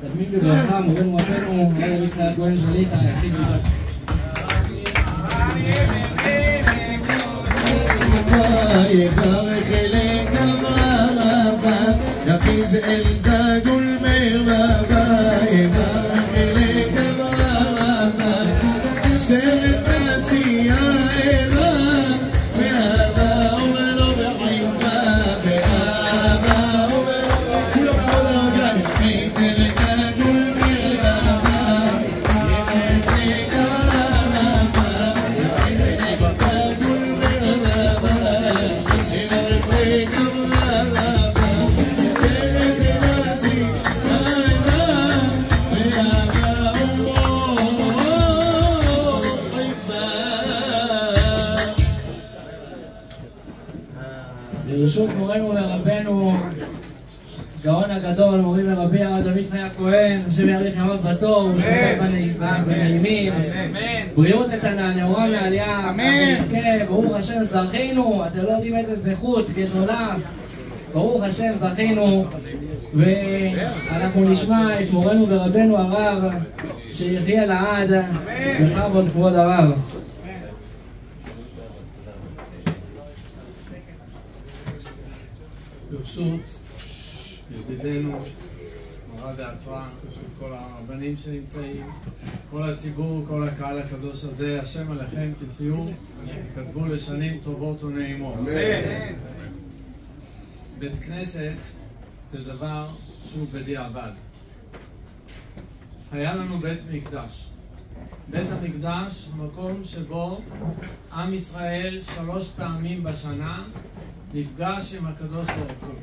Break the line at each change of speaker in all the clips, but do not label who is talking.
תמיד בברכה, מורנו רבנו, הרב יצחק הכהן שליט"א, היחיד בלבד.
يبارك لك مرحبا يقيد الداق المرحبا يبارك لك مرحبا سر الناس يا إمام بأبا ومنو بحبا بأبا ومنو كل أولا يقيد الداق المرحبا يبارك لك مرحبا يقيد الداق
ברשות מורנו ורבנו, גאון הגדול, מורי ורבי הרב דוד חי הכהן, השם יאריך ימיו בטוב ושנותיו בנעימים, בריאות איתנה, נאורה מעלייה, ונזכה, ברוך השם זכינו, אתם לא יודעים איזה זכות גדולה, ברוך השם זכינו, ואנחנו נשמע את מורנו ורבנו הרב, שיחיה לעד, בכבוד כבוד הרב.
ברשות ידידנו מרא דאתרא, ברשות כל הרבנים שנמצאים, כל הציבור, כל הקהל הקדוש הזה, השם עליכם תחיו, כתבו לשנים טובות ונעימות. בית כנסת זה דבר שהוא בדיעבד. היה לנו בית מקדש. בית המקדש הוא מקום שבו עם ישראל 3 פעמים בשנה נפגש עם הקדוש ברוך הוא.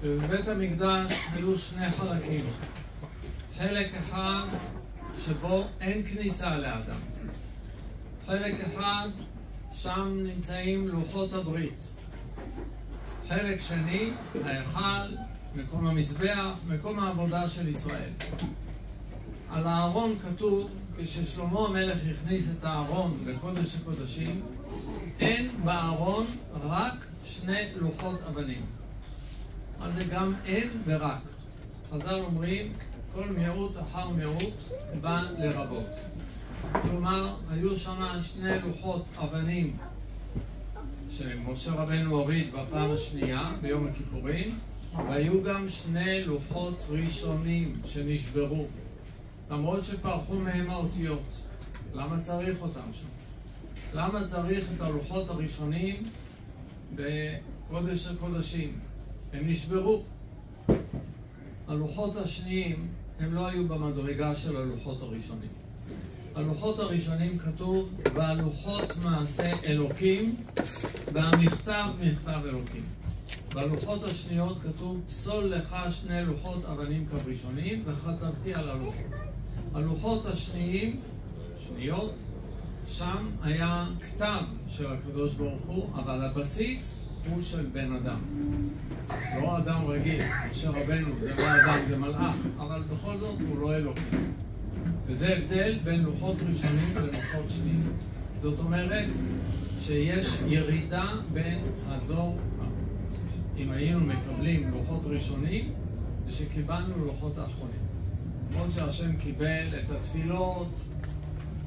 ובבית המקדש היו 2 חלקים. חלק אחד שבו אין כניסה לאדם. חלק אחד שם נמצאים לוחות הברית. חלק שני, ההיכל, מקום המזבח, מקום העבודה של ישראל. על הארון כתוב, כששלמה המלך הכניס את הארון לקודש הקודשים, אין בארון רק 2 לוחות אבנים. אז זה גם אין ורק. חז"ל אומרים, כל מיעוט אחר מיעוט בא לרבות. כלומר, היו שם 2 לוחות אבנים שמשה רבנו הוריד בפעם השנייה, ביום הכיפורים, והיו גם 2 לוחות ראשונים שנשברו. למרות שפרחו מהם האותיות. למה צריך אותם שם? למה צריך את הלוחות הראשונים בקודש הקודשים? הם נשברו. הלוחות השניים הם לא היו במדרגה של הלוחות הראשונים. הלוחות הראשונים כתוב, והלוחות מעשה אלוקים, והמכתב מכתב אלוקים. בלוחות השניות כתוב, פסול לך 2 לוחות אבנים כראשונים, וכתבתי על הלוחות. הלוחות השניים, שניות, שם היה כתב של הקדוש ברוך הוא, אבל הבסיס הוא של בן אדם. לא אדם רגיל, משה רבנו, זה לא אדם, זה מלאך, אבל בכל זאת הוא לא אלוקים. וזה הבדל בין לוחות ראשונים ללוחות שניים. זאת אומרת שיש ירידה בין הדור, אם היינו מקבלים לוחות ראשונים, ושקיבלנו לוחות האחרונים. עוד שהשם קיבל את התפילות,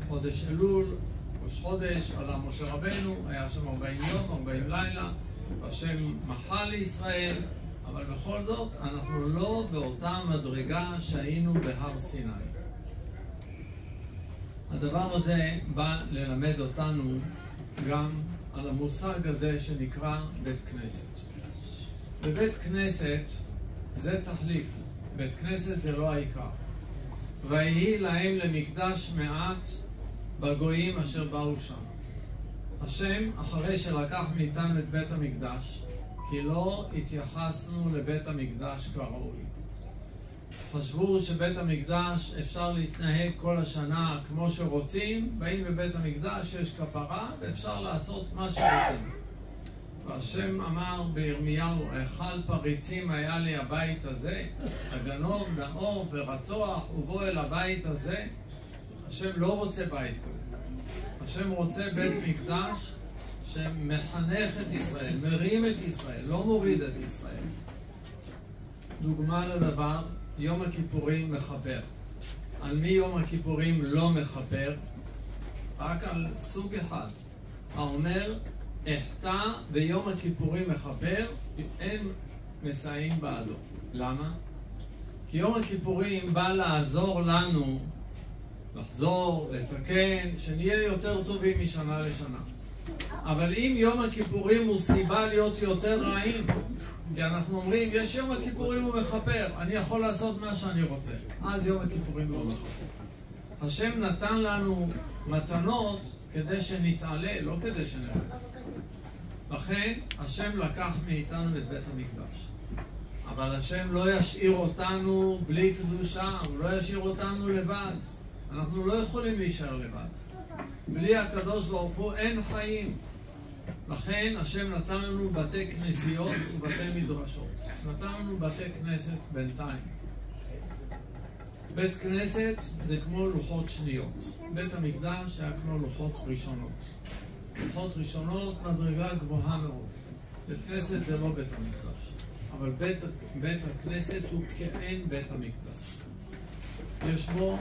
חודש אלול, ראש חודש, עלה משה רבנו, היה שם 40 יום, 40 לילה, והשם מחל לישראל, אבל בכל זאת אנחנו לא באותה מדרגה שהיינו בהר סיני. הדבר הזה בא ללמד אותנו גם על המושג הזה שנקרא בית כנסת. בבית כנסת זה תחליף, בית כנסת זה לא העיקר. ויהי להם למקדש מעט בגויים אשר באו שם. השם, אחרי שלקח מאיתנו את בית המקדש, כי לא התייחסנו לבית המקדש כראוי. חשבו שבית המקדש אפשר להתנהג כל השנה כמו שרוצים, באים בבית המקדש, יש כפרה ואפשר לעשות מה שרוצים. והשם אמר בירמיהו, היכל פריצים היה לי הבית הזה, הגנוב, נאור ורצוח, ובוא אל הבית הזה. השם לא רוצה בית כזה. השם רוצה בית מקדש שמחנך את ישראל, מרים את ישראל, לא מוריד את ישראל. דוגמה לדבר, יום הכיפורים מכפר. על מי יום הכיפורים לא מכפר? רק על סוג אחד. האומר, החטא ויום הכיפורים מכפר, אין מסייעים בעדו. למה? כי יום הכיפורים בא לעזור לנו, לחזור, לתקן, שנהיה יותר טובים משנה לשנה. אבל אם יום הכיפורים הוא סיבה להיות יותר רעים, כי אנחנו אומרים, יש יום הכיפורים הוא מכפר, אני יכול לעשות מה שאני רוצה, אז יום הכיפורים לא מכפר. השם נתן לנו מתנות כדי שנתעלה, לא כדי שנרד. לכן השם לקח מאיתנו את בית המקדש. אבל השם לא ישאיר אותנו בלי קדושה, הוא לא ישאיר אותנו לבד. אנחנו לא יכולים להישאר לבד. בלי הקדוש ברוך הוא אין חיים. לכן השם נתן לנו בתי כנסיות ובתי מדרשות. נתן לנו בתי כנסת בינתיים. בית כנסת זה כמו לוחות שניות. בית המקדש היה כמו לוחות ראשונות. לוחות ראשונות מדרגה גבוהה מאוד. בית כנסת זה לא בית המקדש. אבל בית הכנסת הוא כאין בית המקדש. יש בו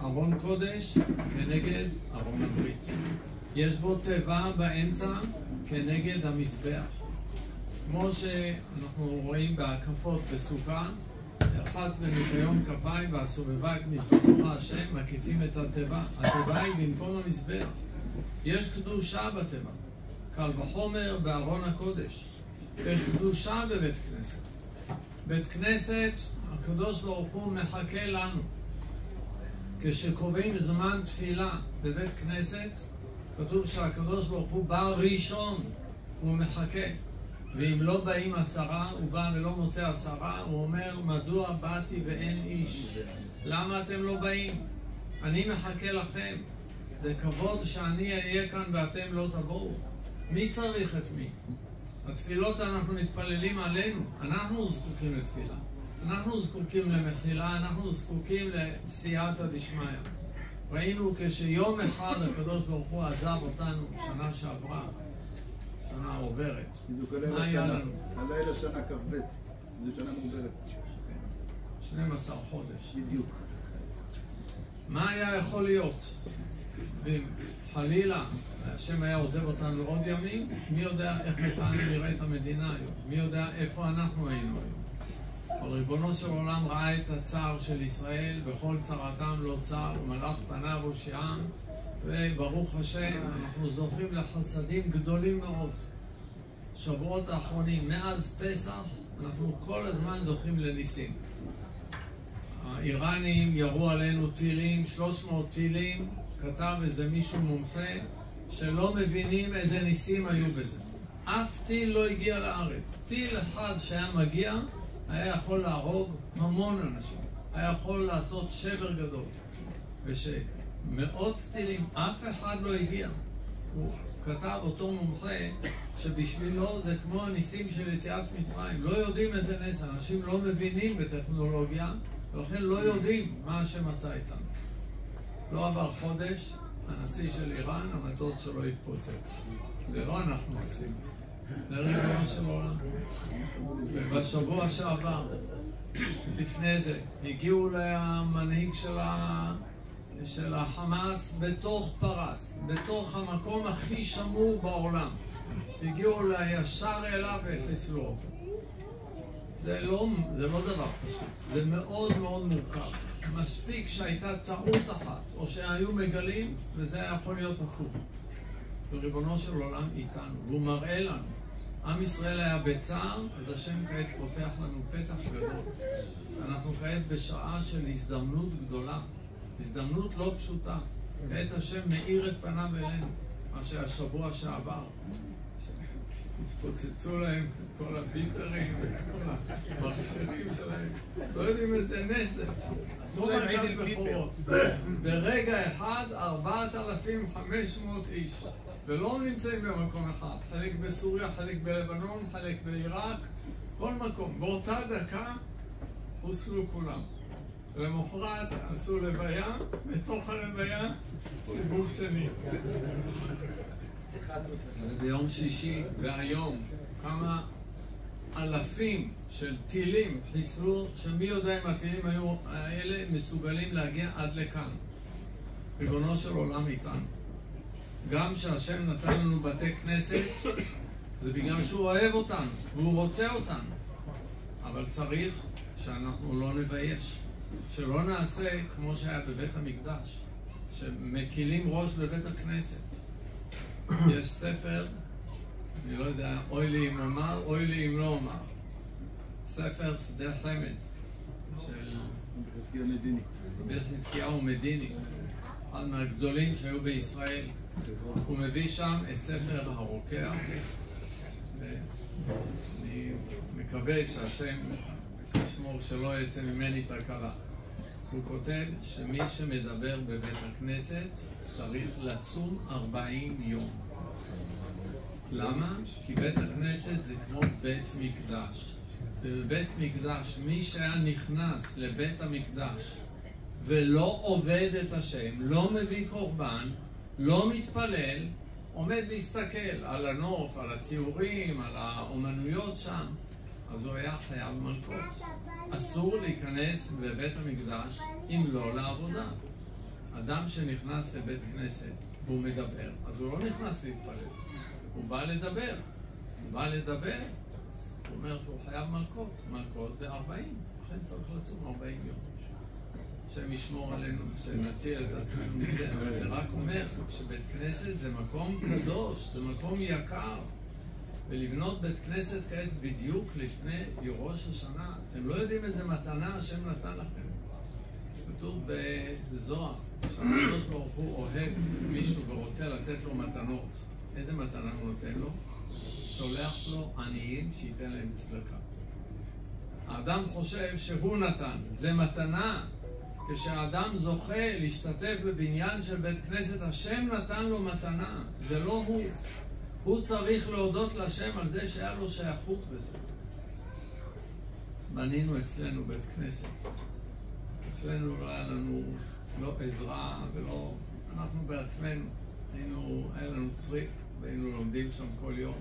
ארון קודש כנגד ארון הברית. יש בו תיבה באמצע כנגד המזבח. כמו שאנחנו רואים בהקפות בסוכה, רחץ בניקיון כפיים והסובבה את מזבחך השם, מקיפים את התיבה. התיבה היא במקום המזבח. יש קדושה בתיבה. קל וחומר בארון הקודש. יש קדושה בבית כנסת. בית כנסת, הקדוש ברוך הוא מחכה לנו. כשקובעים זמן תפילה בבית כנסת, כתוב שהקדוש ברוך הוא בא ראשון, הוא מחכה. ואם לא באים 10, הוא בא ולא מוצא 10, הוא אומר, מדוע באתי ואין איש? למה אתם לא באים? אני מחכה לכם. זה כבוד שאני אהיה כאן ואתם לא תבואו. מי צריך את מי? התפילות אנחנו מתפללים עלינו. אנחנו זקוקים לתפילה. אנחנו זקוקים למחילה, אנחנו זקוקים לסייעתא דשמיא. ראינו כשיום אחד הקדוש ברוך הוא עזב אותנו שנה שעברה, שנה עוברת. מה היה לנו?
הלילה שנה כ"ב, זו שנה מעוברת.
12 חודש.
בדיוק.
מה היה יכול להיות? ואם חלילה השם היה עוזב אותנו עוד ימים, מי יודע איך אותנו נראה את המדינה היום? מי יודע איפה אנחנו היינו היום? אבל ריבונו של עולם ראה את הצער של ישראל, בכל צרתם לא צער, ומלאך פניו הושיעם, וברוך השם, אנחנו זוכים לחסדים גדולים מאוד. שבועות האחרונים, מאז פסח, אנחנו כל הזמן זוכים לניסים. האיראנים ירו עלינו טילים, 300 טילים, כתב איזה מישהו מומחה, שלא מבינים איזה ניסים היו בזה. אף טיל לא הגיע לארץ. טיל אחד שהיה מגיע, היה יכול להרוג המון אנשים. היה יכול לעשות שבר גדול. ושמאות טילים, אף אחד לא הגיע. הוא כתב אותו מומחה שבשבילו זה כמו הניסים של יציאת מצרים. לא יודעים איזה נס, אנשים לא מבינים בטכנולוגיה, ולכן לא יודעים מה השם עשה איתם. לא עבר חודש, הנשיא של איראן, המטוס שלו התפוצץ. זה לא אנחנו עשינו. זה ריבונו של עולם. ובשבוע שעבר, לפני זה, הגיעו למנהיג של החמאס בתוך פרס, בתוך המקום הכי שמור בעולם. הגיעו לישר אליו והחיסלו אותו. זה לא דבר פשוט, זה מאוד מאוד מורכב. מספיק שהייתה טעות אחת, או שהיו מגלים, וזה יכול להיות הפוך. וריבונו של עולם איתנו, והוא מראה לנו. עם ישראל היה בצער, אז השם כעת פותח לנו פתח גדול. אז אנחנו כעת בשעה של הזדמנות גדולה. הזדמנות לא פשוטה. כעת השם מאיר את פניו אלינו, מה שהשבוע שעבר. התפוצצו להם כל הביפרים וכל המכשירים שלהם. לא יודעים איזה נסר. כמו מגל בחורות. ברגע אחד 4,500 איש. ולא נמצאים במקום אחד. חלק בסוריה, חלק בלבנון, חלק בעיראק. כל מקום. באותה דקה חוסלו כולם. למחרת עשו לוויה, בתוך הלוויה סיבוב שני. ביום שישי והיום כמה אלפים של טילים חיסלו, שמי יודע אם הטילים האלה מסוגלים להגיע עד לכאן. ריבונו של עולם איתנו. גם שהשם נתן לנו בתי כנסת, זה בגלל שהוא אוהב אותנו, והוא רוצה אותנו. אבל צריך שאנחנו לא נבייש, שלא נעשה כמו שהיה בבית המקדש, שמקילים ראש בבית הכנסת. יש ספר, אני לא יודע, אוי לי אם אמר, אוי לי אם לא אומר. ספר שדה חמד של רבי חזקיהו מדיני, אחד מהגדולים שהיו בישראל. הוא מביא שם את ספר הרוקח, ואני מקווה שהשם ישמור שלא יצא ממני תקלה. הוא כותב שמי שמדבר בבית הכנסת צריך לצום 40 יום. למה? כי בית הכנסת זה כמו בית מקדש. בבית מקדש, מי שהיה נכנס לבית המקדש ולא עובד את השם, לא מביא קורבן, לא מתפלל, עומד להסתכל על הנוף, על הציורים, על האומנויות שם, אז הוא היה חייב מלכות. אסור להיכנס לבית המקדש אם לא לעבודה. אדם שנכנס לבית כנסת והוא מדבר, אז הוא לא נכנס להתפלל, הוא בא לדבר. הוא בא לדבר, הוא אומר שהוא חייב מלכות. מלכות זה 40, לכן צריך לצום 40 יום. שהם ישמור עלינו, שנציל את עצמנו מזה, אבל זה רק אומר שבית כנסת זה מקום קדוש, זה מקום יקר. ולבנות בית כנסת כעת בדיוק לפני ראש השנה, אתם לא יודעים איזה מתנה השם נתן לכם. כתוב בזוהר, שהקדוש ברוך הוא אוהב מישהו ורוצה לתת לו מתנות. איזה מתנה הוא נותן לו? שולח לו עניים שייתן להם צדקה. האדם חושב שהוא נתן, זה מתנה. כשהאדם זוכה להשתתף בבניין של בית כנסת, השם נתן לו מתנה, זה לא הוא. הוא צריך להודות לשם על זה שהיה לו שייכות בזה. בנינו אצלנו בית כנסת. אצלנו לא היה לנו לא עזרה ולא... אנחנו בעצמנו. היה לנו צריף והיינו לומדים שם כל יום.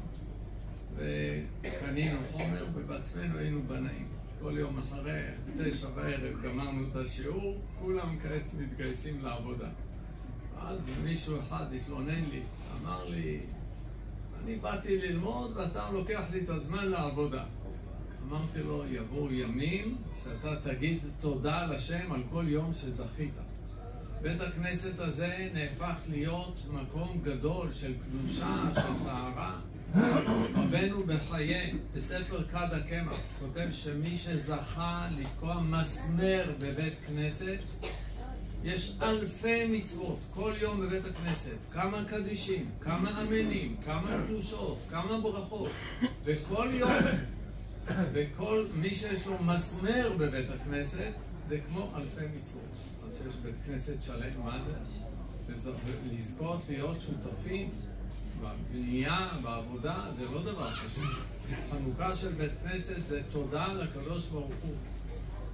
וקנינו חומר ובעצמנו היינו בנאים. כל יום אחרי 9 בערב גמרנו את השיעור, כולם כעת מתגייסים לעבודה. אז מישהו אחד התלונן לי, אמר לי, אני באתי ללמוד ואתה לוקח לי את הזמן לעבודה. אמרתי לו, יבואו ימים שאתה תגיד תודה לשם על כל יום שזכית. בית הכנסת הזה נהפך להיות מקום גדול של קדושה, של טהרה. רבנו בחיי, בספר כד הקמח, כותב שמי שזכה לתקוע מסמר בבית כנסת, יש אלפי מצוות כל יום בבית הכנסת, כמה קדישים, כמה אמינים, כמה קדושות, כמה ברכות, וכל יום, וכל מי שיש לו מסמר בבית הכנסת, זה כמו אלפי מצוות. אז שיש בית כנסת שלם, מה זה? לזכות להיות שותפים בבנייה, בעבודה, זה לא דבר פשוט. חנוכה של בית כנסת זה תודה לקדוש ברוך הוא.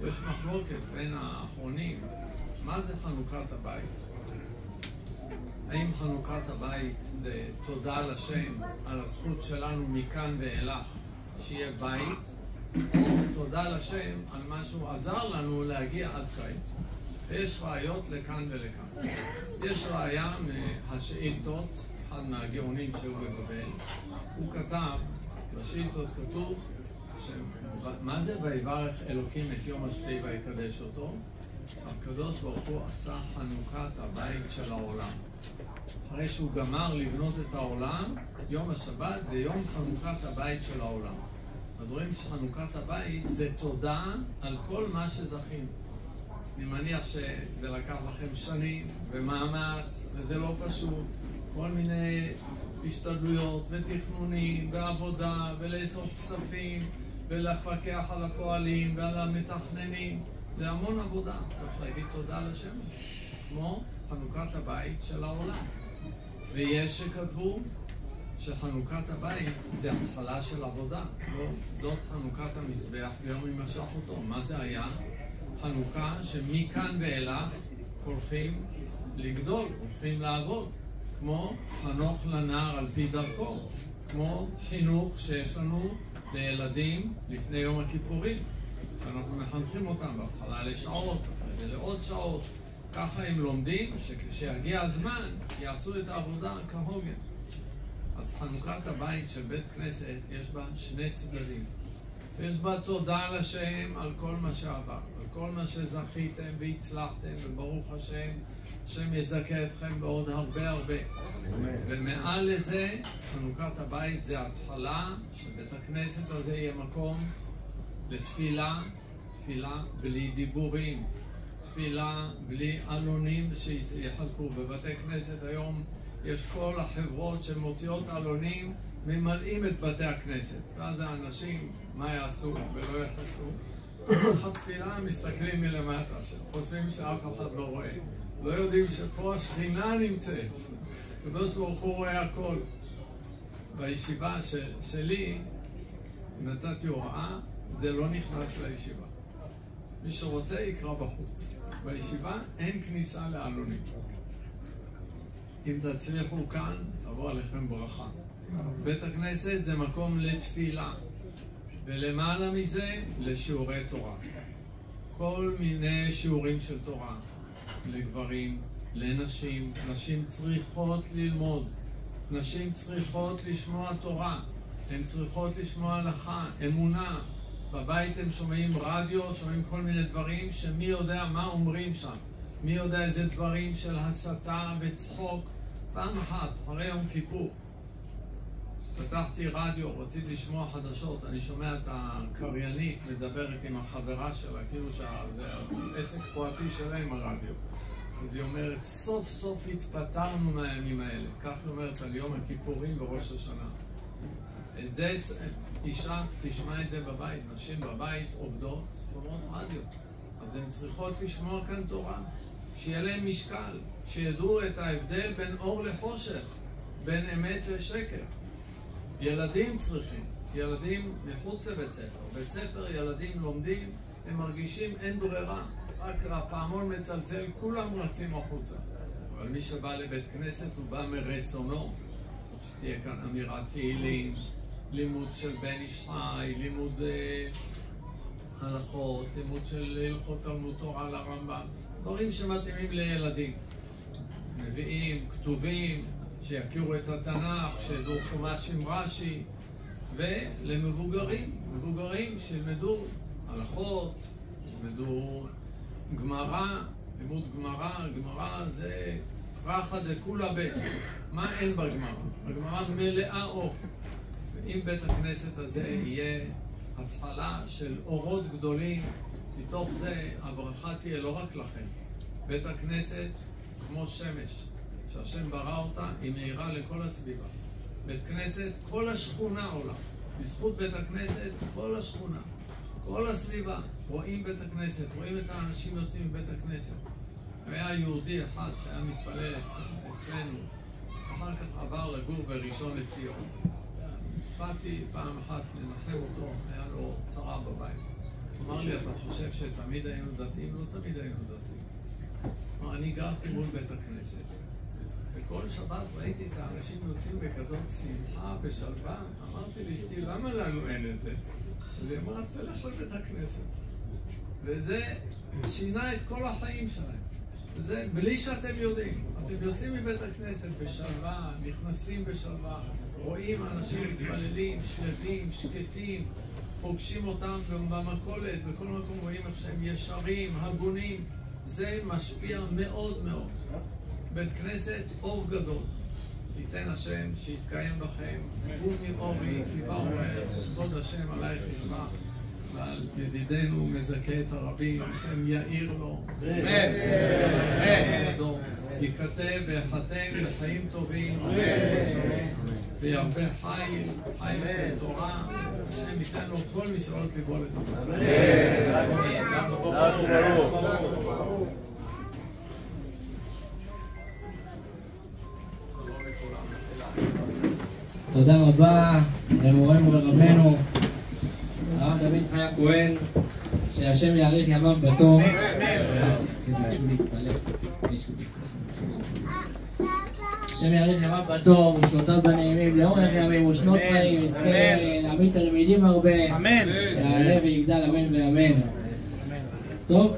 יש מחלוקת בין האחרונים, מה זה חנוכת הבית? האם חנוכת הבית זה תודה לשם על הזכות שלנו מכאן ואילך שיהיה בית, או תודה לשם על מה שהוא עזר לנו להגיע עד כעת? ויש ראיות לכאן ולכאן. יש ראיה מהשאילתות, אחד מהגאונים שהיו בבבל, הוא כתב, בשאילתות כתוב, מה זה ויברך אלוקים את יום השביעי ויקדש אותו? הקדוש ברוך הוא עשה חנוכת הבית של העולם. אחרי שהוא גמר לבנות את העולם, יום השבת זה יום חנוכת הבית של העולם. אז רואים שחנוכת הבית זה תודה על כל מה שזכינו. אני מניח שזה לקח לכם שנים ומאמץ, וזה לא פשוט. כל מיני השתדלויות ותכנונים ועבודה ולאסוף כספים ולפקח על הפועלים ועל המתכננים. זה המון עבודה, צריך להגיד תודה לשם, כמו חנוכת הבית של העולם. ויש שכתבו שחנוכת הבית זה התחלה של עבודה, לא, זאת חנוכת המזבח ביום ימשך אותו. מה זה היה? חנוכה שמכאן ואילך הולכים לגדול, הולכים לעבוד, כמו חנוך לנער על פי דרכו, כמו חינוך שיש לנו לילדים לפני יום הכיפורים, שאנחנו מחנכים אותם בהתחלה לשעות, אחרי זה לעוד שעות. ככה הם לומדים שכשיגיע הזמן יעשו את העבודה כהוגן. אז חנוכת הבית של בית כנסת יש בה שני צדדים. יש בה תודה לשם על כל מה שעבר, על כל מה שזכיתם והצלחתם, וברוך השם, השם יזכה אתכם בעוד הרבה הרבה. ומעל לזה, חנוכת הבית זה התחלה שבית הכנסת הזה יהיה מקום לתפילה, תפילה בלי דיבורים, תפילה בלי עלונים שיחלקו. בבתי כנסת היום יש כל החברות שמוציאות עלונים, ממלאים את בתי הכנסת, ואז האנשים מה יעשו ולא יחלצו? בתוך התפילה מסתכלים מלמטה, חושבים שאף אחד לא רואה, לא יודעים שפה השכינה נמצאת, הקדוש ברוך הוא רואה הכל. בישיבה שלי נתתי הוראה, זה לא נכנס לישיבה, מי שרוצה יקרא בחוץ. בישיבה אין כניסה לעלונים. אם תצליחו כאן, תבוא עליכם ברכה. בית הכנסת זה מקום לתפילה, ולמעלה מזה לשיעורי תורה. כל מיני שיעורים של תורה, לגברים, לנשים. נשים צריכות ללמוד, נשים צריכות לשמוע תורה, הן צריכות לשמוע הלכה, אמונה. בבית הם שומעים רדיו, שומעים כל מיני דברים שמי יודע מה אומרים שם, מי יודע איזה דברים של הסתה וצחוק. פעם אחת, אחרי יום כיפור, פתחתי רדיו, רציתי לשמוע חדשות, אני שומע את הקריינית מדברת עם החברה שלה, כאילו שזה עסק פרטי שלהם הרדיו. אז היא אומרת, סוף סוף התפטרנו מהימים האלה. כך היא אומרת על יום הכיפורים וראש השנה. את זה, אישה תשמע את זה בבית, נשים בבית עובדות, שומעות רדיו. אז הן צריכות לשמוע כאן תורה, שיהיה להם משקל, שידעו את ההבדל בין אור לחושך, בין אמת לשקר. ילדים צריכים, ילדים מחוץ לבית ספר. בית ספר ילדים לומדים, הם מרגישים אין ברירה. רק הפעמון מצלצל, כולם רצים החוצה. אבל מי שבא לבית כנסת הוא בא מרצונו. שתהיה כאן אמירת תהילים, לימוד של בן איש חי, לימוד הלכות, לימוד של הלכות תלמוד תורה לרמב"ם, דברים שמתאימים לילדים. נביאים, כתובים, שיכירו את התנ"ך, שידעו חומש עם רש"י, ולמבוגרים, מבוגרים שילמדו הלכות, ילמדו גמרא, לימוד גמרא. גמרא זה רחא דכולא בית. מה אין בגמרא? הגמרא מלאה אור. ואם בית הכנסת הזה יהיה התחלה של אורות גדולים, מתוך זה הברכה תהיה לא רק לכם. בית הכנסת כמו שמש, שהשם ברא אותה, היא מאירה לכל הסביבה. בית כנסת, כל השכונה עולה. בזכות בית הכנסת, כל השכונה, כל הסביבה. רואים בית הכנסת, רואים את האנשים יוצאים מבית הכנסת. היה יהודי אחד שהיה מתפלל אצלנו, אחר כך עבר לגור בראשון לציון. באתי פעם אחת לנחם אותו, היה לו צרה בבית. אמר לי, אתה חושב שתמיד היינו דתיים? לא תמיד היינו דתיים. אמר, אני גרתי מול בית הכנסת. וכל שבת ראיתי את האנשים יוצאים בכזאת שמחה, בשלווה. אמרתי לאשתי, למה לנו אין את זה? והיא אמרה, אז תלך לבית הכנסת. וזה שינה את כל החיים שלהם. וזה בלי שאתם יודעים. אתם יוצאים מבית הכנסת בשלווה, נכנסים בשלווה, רואים אנשים מתפללים, שלווים, שקטים, פוגשים אותם במכולת, בכל מקום רואים איך שהם ישרים, הגונים. זה משפיע מאוד מאוד. בית כנסת אור גדול. ייתן השם שיתקיים בכם, קומי אורי, כי באו כבוד השם עלייך ישמח, ועל ידידנו מזכה את הרבים, השם יאיר לו, ייכתב ויחתם לחיים טובים, וירבה חיל של תורה, השם ייתן לו כל משאלות ליבו לתורה.
תודה רבה למורנו ורבנו הרב דוד חי הכהן, שהשם יאריך ימיו בטוב. השם יאריך ימיו בטוב ושנותיו בנעימים לאורך ימים ושנות חיים, יזכה להעמיד תלמידים הרבה,
אמן.
יעלה ויגדל, אמן ואמן. טוב.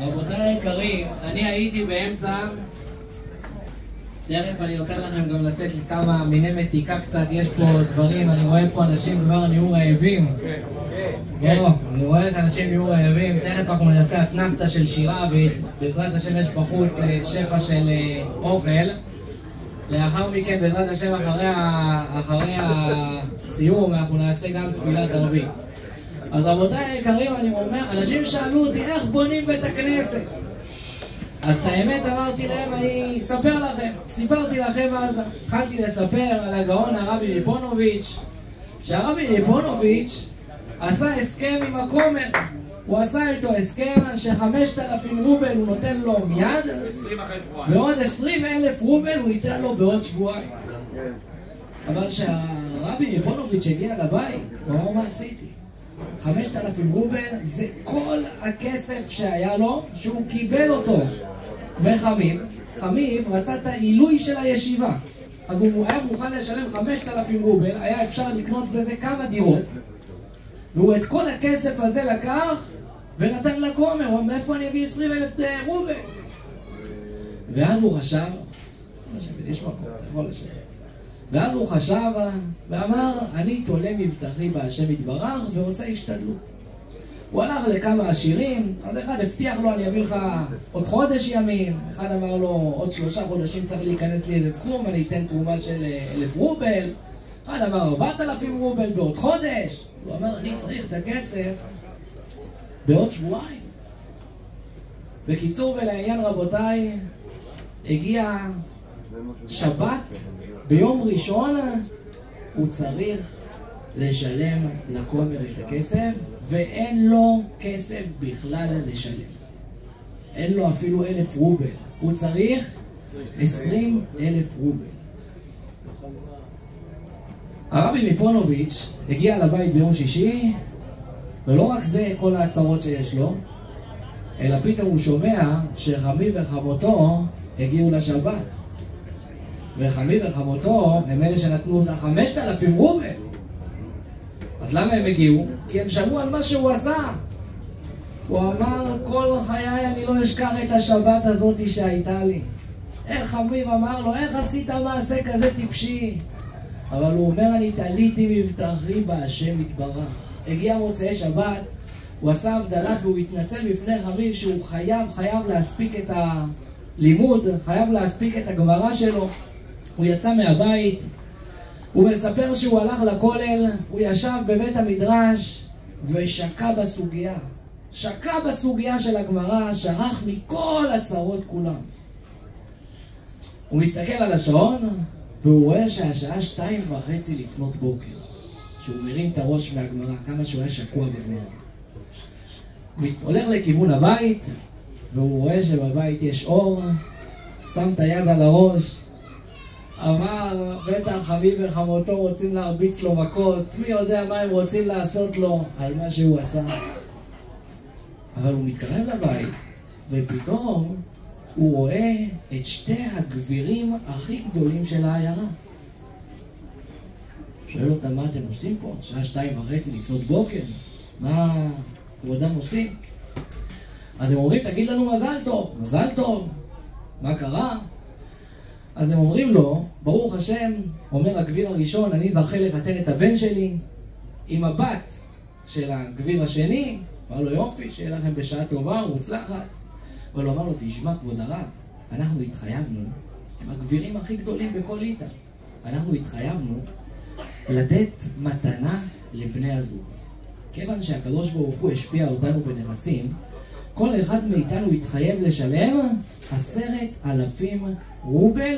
רבותיי היקרים, אני הייתי באמצע, תכף אני נותן לכם גם לתת לי כמה מיני מתיקה קצת, יש פה דברים, אני רואה פה אנשים כבר נהיו רעבים. אני רואה שאנשים נהיו רעבים, תכף אנחנו נעשה אתנחתא של שירה ובעזרת השם יש בחוץ שפע של אוכל. לאחר מכן בעזרת השם אחרי הסיום אנחנו נעשה גם תפילת ערבית. אז רבותיי היקרים, אני אומר, אנשים שאלו אותי איך בונים בית הכנסת. אז את האמת אמרתי להם, אני אספר לכם. סיפרתי לכם אז, התחלתי לספר על הגאון הרבי ליפונוביץ', שהרבי ליפונוביץ' עשה הסכם עם הכומר. הוא עשה איתו הסכם ש5,000 רובל הוא נותן לו מיד, ועוד 20,000 רובל הוא ייתן לו בעוד שבועיים. אבל שהרבי ליפונוביץ' הגיע לבית, הוא אמר מה עשיתי? 5,000 רובל זה כל הכסף שהיה לו, שהוא קיבל אותו מחמיב. חמיב רצה את העילוי של הישיבה, אז הוא היה מוכן לשלם 5,000 רובל, היה אפשר לקנות בזה כמה דירות, והוא את כל הכסף הזה לקח ונתן לכומר. הוא אמר, מאיפה אני אביא 20,000 רובל? ואז הוא חשב, יש מקום, אתה יכול לשבת. ואז הוא חשב ואמר, אני תולה מבטחי בהשם יתברך ועושה השתדלות. הוא הלך לכמה עשירים, אז אחד הבטיח לו, אני אביא לך עוד חודש ימים, אחד אמר לו, עוד 3 חודשים צריך להיכנס לי איזה סכום, אני אתן תרומה של 1,000 רובל, אחד אמר 4,000 רובל בעוד חודש. הוא אמר, אני צריך את הכסף בעוד שבועיים. בקיצור ולעניין רבותיי, הגיע שבת, ביום ראשון הוא צריך לשלם לכומר את הכסף, ואין לו כסף בכלל לשלם. אין לו אפילו 1,000 רובל. הוא צריך 20,000 רובל. הרבי ליפונוביץ' הגיע לבית ביום שישי, ולא רק זה כל ההצהרות שיש לו, אלא פתאום הוא שומע שחמיו וחמותו הגיעו לשבת. וחמיו וחמותו הם אלה שנתנו 5,000 רובל. אז למה הם הגיעו? כי הם שמעו על מה שהוא עשה. הוא אמר, כל חיי אני לא אשכח את השבת הזאת שהייתה לי. איך חמיו אמר לו, איך עשית מעשה כזה טיפשי? אבל הוא אומר, אני תליתי מבטחי בהשם יתברך. הגיע מוצאי שבת, הוא עשה הבדלה והוא התנצל בפני חמיו שהוא חייב להספיק את הלימוד, חייב להספיק את הגמרא שלו. הוא יצא מהבית, הוא מספר שהוא הלך לכולל, הוא ישב בבית המדרש ושקע בסוגיה. שקע בסוגיה של הגמרא, שרח מכל הצרות כולם. הוא מסתכל על השעון והוא רואה שהשעה 2:30 לפנות בוקר. שהוא מרים את הראש מהגמרא, כמה שהוא היה שקוע בגמרא. הוא הולך לכיוון הבית והוא רואה שבבית יש אור, שם את היד על הראש, אמר, בטח חמיו וחמותו רוצים להרביץ לו מכות, מי יודע מה הם רוצים לעשות לו על מה שהוא עשה. אבל הוא מתקרב לבית ופתאום הוא רואה את 2 הגבירים הכי גדולים של העיירה. שואל אותם, מה אתם עושים פה? שעה 2:30 לפנות בוקר, מה כבודם עושים? אז הם אומרים, תגיד לנו מזל טוב. מזל טוב, מה קרה? אז הם אומרים לו, ברוך השם, אומר הגביר הראשון, אני זכה לחתן את הבן שלי עם הבת של הגביר השני. אמר לו, יופי, שיהיה לכם בשעה טובה ומוצלחת. אבל הוא אמר לו, תשמע כבוד הרב, אנחנו התחייבנו, הם הגבירים הכי גדולים בכל ליטא, אנחנו התחייבנו לתת מתנה לבני הזוג. כיוון שהקדוש ברוך הוא השפיע אותנו בנכסים, כל אחד מאיתנו התחייב לשלם 10,000 רובל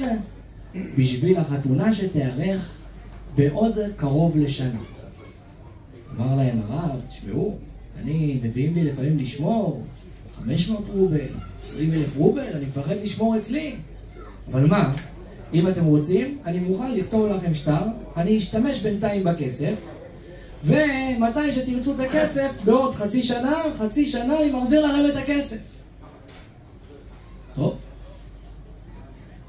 בשביל החתונה שתארך בעוד קרוב לשנה. אמר להם הרב, תשמעו, מביאים לי לפעמים לשמור 500 רובל, 20,000 רובל, אני מפחד לשמור אצלי. אבל מה, אם אתם רוצים, אני מוכן לכתוב לכם שטר, אני אשתמש בינתיים בכסף, ומתי שתרצו את הכסף, בעוד חצי שנה אני מחזיר לכם את הכסף. טוב.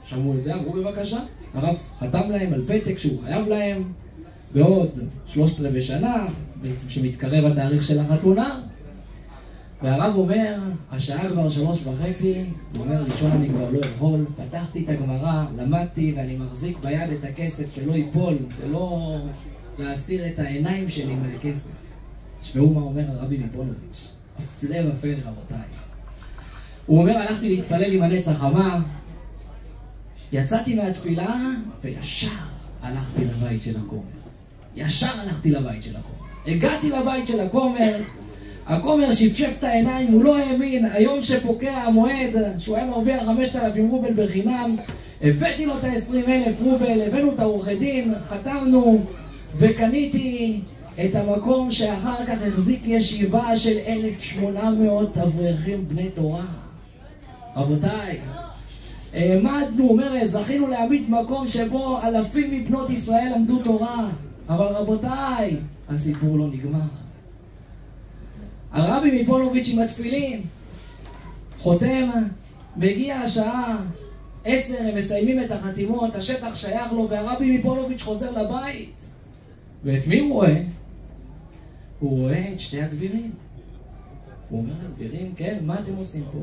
שמעו את זה, אמרו בבקשה. הרב חתם להם על פתק שהוא חייב להם בעוד 3/4 שנה, שמתקרב התאריך של החתונה. והרב אומר, השעה כבר 3:30, הוא אומר, לישון אני כבר לא יכול, פתחתי את הגמרא, למדתי ואני מחזיק ביד את הכסף שלא ייפול, שלא להסיר את העיניים שלי מהכסף. תשמעו מה אומר הרבי מפונוביץ', הפלא ופלא רבותיי. הוא אומר, הלכתי להתפלל עם הנץ החמה, יצאתי מהתפילה וישר הלכתי לבית של הכומר. ישר הלכתי לבית של הכומר. הגעתי לבית של הכומר, הכומר שפשף את העיניים, הוא לא האמין, היום שפוקע המועד, שהוא היה מרוויח 5,000 רובל בחינם, הבאתי לו את ה-20,000 רובל, הבאנו את העורכי דין, חתמנו, וקניתי את המקום שאחר כך החזיק ישיבה של 1,800 אברכים בני תורה. רבותיי, העמדנו, אומר, זכינו להעמיד מקום שבו אלפים מבנות ישראל למדו תורה. אבל רבותיי, הסיפור לא נגמר. הרבי מפונוביץ' עם התפילין, חותם, מגיע השעה 10, הם מסיימים את החתימות, השטח שייך לו, והרבי מפונוביץ' חוזר לבית. ואת מי הוא רואה? הוא רואה את שתי הגבירים. הוא אומר לגבירים, כן, מה אתם עושים פה?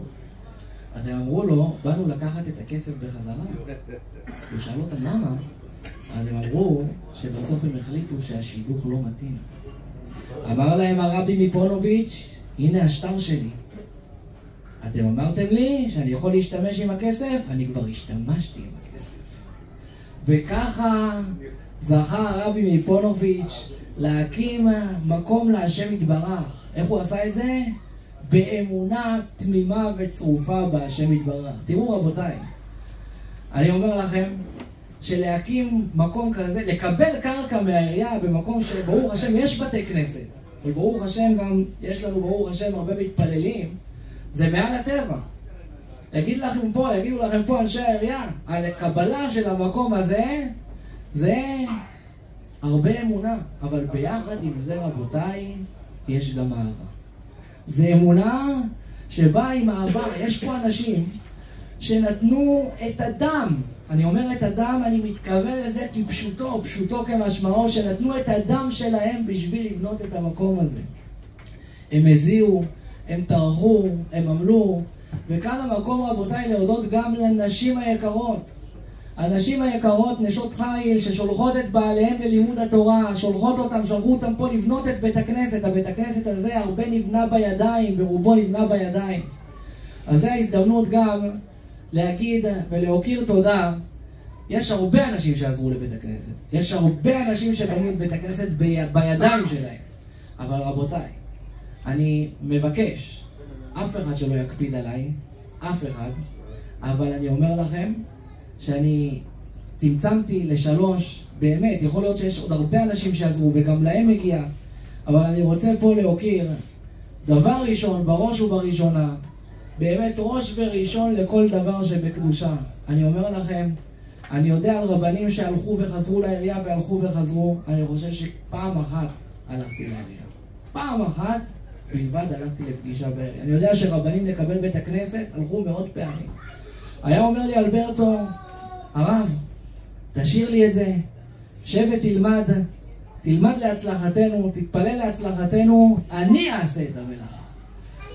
אז הם אמרו לו, באנו לקחת את הכסף בחזרה. הוא שאל אותם למה? אז הם אמרו שבסוף הם החליטו שהשידוך לא מתאים. אמר להם הרבי מפונוביץ', הנה השטר שלי. אתם אמרתם לי שאני יכול להשתמש עם הכסף? אני כבר השתמשתי עם הכסף. וככה זכה הרבי מפונוביץ' להקים מקום להשם יתברך. איך הוא עשה את זה? באמונה תמימה וצרופה בהשם יתברך. תראו רבותיי, אני אומר לכם שלהקים מקום כזה, לקבל קרקע מהעירייה במקום שברוך השם יש בתי כנסת, וברוך השם גם יש לנו ברוך השם הרבה מתפללים, זה מעל הטבע. יגידו לכם פה אנשי העירייה, על הקבלה של המקום הזה, זה הרבה אמונה, אבל ביחד עם זה רבותיי, יש גם אהבה. זה אמונה שבאה עם אהבה. יש פה אנשים שנתנו את הדם. אני אומר את הדם, אני מתכוון לזה כפשוטו, פשוטו כמשמעו, שנתנו את הדם שלהם בשביל לבנות את המקום הזה. הם הזיעו, הם טרחו, הם עמלו, וכאן המקום רבותיי להודות גם לנשים היקרות. הנשים היקרות, נשות חיל, ששולחות את בעליהם ללימוד התורה, שלחו אותם פה לבנות את בית הכנסת. הבית הכנסת הזה הרבה נבנה בידיים, ברובו נבנה בידיים. אז זה ההזדמנות גם להגיד ולהוקיר תודה. יש הרבה אנשים שעזרו לבית הכנסת. יש הרבה אנשים שבנו את בית הכנסת בידיים שלהם. אבל רבותיי, אני מבקש, אף אחד שלא יקפיד עליי, אף אחד, אבל אני אומר לכם, שאני צמצמתי ל3, באמת, יכול להיות שיש עוד הרבה אנשים שעזרו וגם להם מגיע, אבל אני רוצה פה להוקיר, דבר ראשון, בראש ובראשונה, באמת ראש וראשון לכל דבר שבקדושה. אני אומר לכם, אני יודע על רבנים שהלכו וחזרו לעירייה והלכו וחזרו, אני חושב שפעם אחת הלכתי לעירייה. פעם אחת בלבד הלכתי לפגישה בעירייה. אני יודע שרבנים לקבל בית הכנסת הלכו מאות פעמים. היה אומר לי אלברטו, הרב, תשאיר לי את זה, שב תלמד להצלחתנו, תתפלל להצלחתנו, אני אעשה את המלאכה.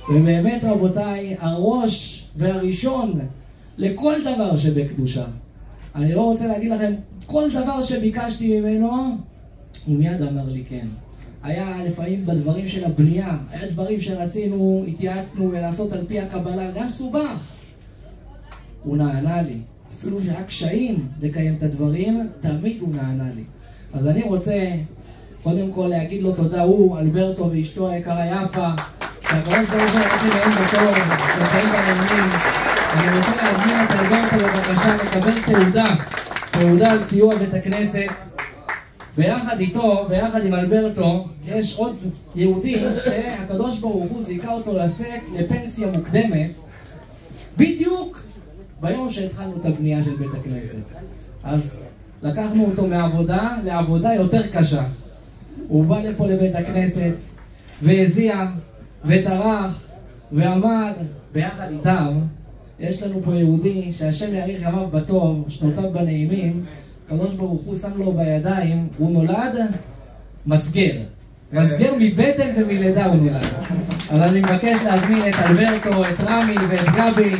ובאמת רבותיי, הראש והראשון לכל דבר שבקדושה. אני לא רוצה להגיד לכם, כל דבר שביקשתי ממנו, הוא מיד אמר לי כן. היה לפעמים בדברים של הבנייה, היה דברים שרצינו, התייעצנו ולעשות על פי הקבלה, גם סובך. הוא נענה לי. אפילו שהיה קשיים לקיים את הדברים, תמיד הוא נענה לי. אז אני רוצה קודם כל להגיד לו תודה, הוא, אלברטו ואשתו היקרה יפה, שהקדוש ברוך הוא רוצים להם בטוב, שחיים בעניינים. אני רוצה להזמין את אלברטו בבקשה לקבל תעודה על סיוע בית הכנסת. ביחד איתו, ביחד עם אלברטו, יש עוד יהודי שהקדוש ברוך הוא זיכה אותו לצאת לפנסיה מוקדמת, בדיוק ביום שהתחלנו את הבנייה של בית הכנסת. אז לקחנו אותו מעבודה לעבודה יותר קשה. הוא בא לפה לבית הכנסת, והזיע, וטרח, ועמל, ביחד איתם. יש לנו פה יהודי שהשם יאריך ימיו בטוב, שנותיו בנעימים, הקדוש ברוך הוא שם לו בידיים, הוא נולד מסגר. מסגר מבטן ומלידה הוא נולד. אבל אני מבקש להזמין את אלברטו, את רמי ואת גבי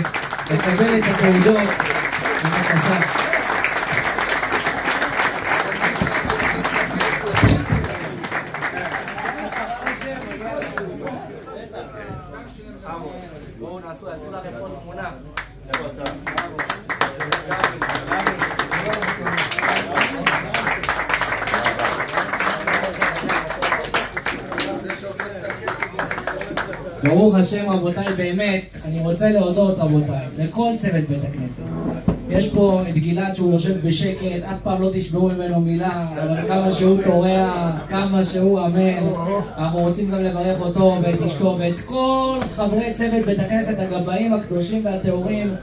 לקבל את התעודות. בבקשה. בואו נעשו לכם פה תמונה. ברוך השם רבותיי, באמת, אני רוצה להודות רבותיי, לכל צוות בית הכנסת. יש פה את גלעד שהוא יושב בשקט, אף פעם לא תשמעו ממנו מילה, אבל כמה שהוא טורח, כמה שהוא עמל, אנחנו רוצים גם לברך אותו ואת אשתו ואת כל חברי צוות בית הכנסת, הגבאים הקדושים והטהורים,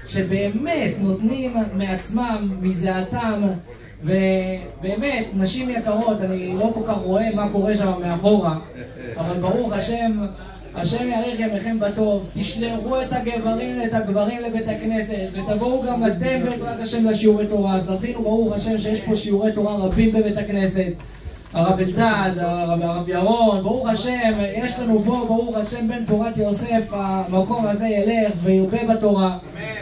שבאמת נותנים מעצמם, מזעתם, ובאמת, נשים יקרות, אני לא כל כך רואה מה קורה שם מאחורה, אבל ברוך השם, השם יאריך ימיכם בטוב, תשלחו את הגברים לבית הכנסת, ותבואו גם אתם בעזרת השם לשיעורי תורה. זכינו ברוך השם שיש פה שיעורי תורה רבים בבית הכנסת, הרב אלדד, הרב ירון, ברוך השם, יש לנו פה ברוך השם בן פורת יוסף, המקום הזה ילך וירבה בתורה.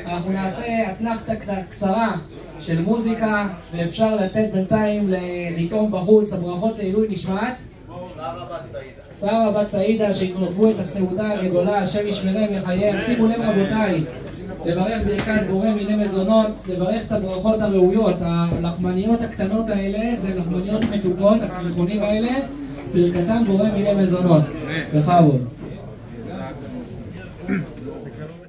אנחנו נעשה אתנחתא קצרה של מוזיקה, ואפשר לצאת בינתיים לטעום בחוץ. הברכות לעילוי נשמת שרה בת סעידה שהתנדבו את הסעודה הגדולה, השם ישמרם וחייהם. שימו לב רבותיי, לברך ברכת בורא מיני מזונות, לברך את הברכות הראויות. הלחמניות הקטנות האלה זה לחמניות מתוקות, הקריחונים האלה, ברכתם בורא מיני מזונות. בכבוד.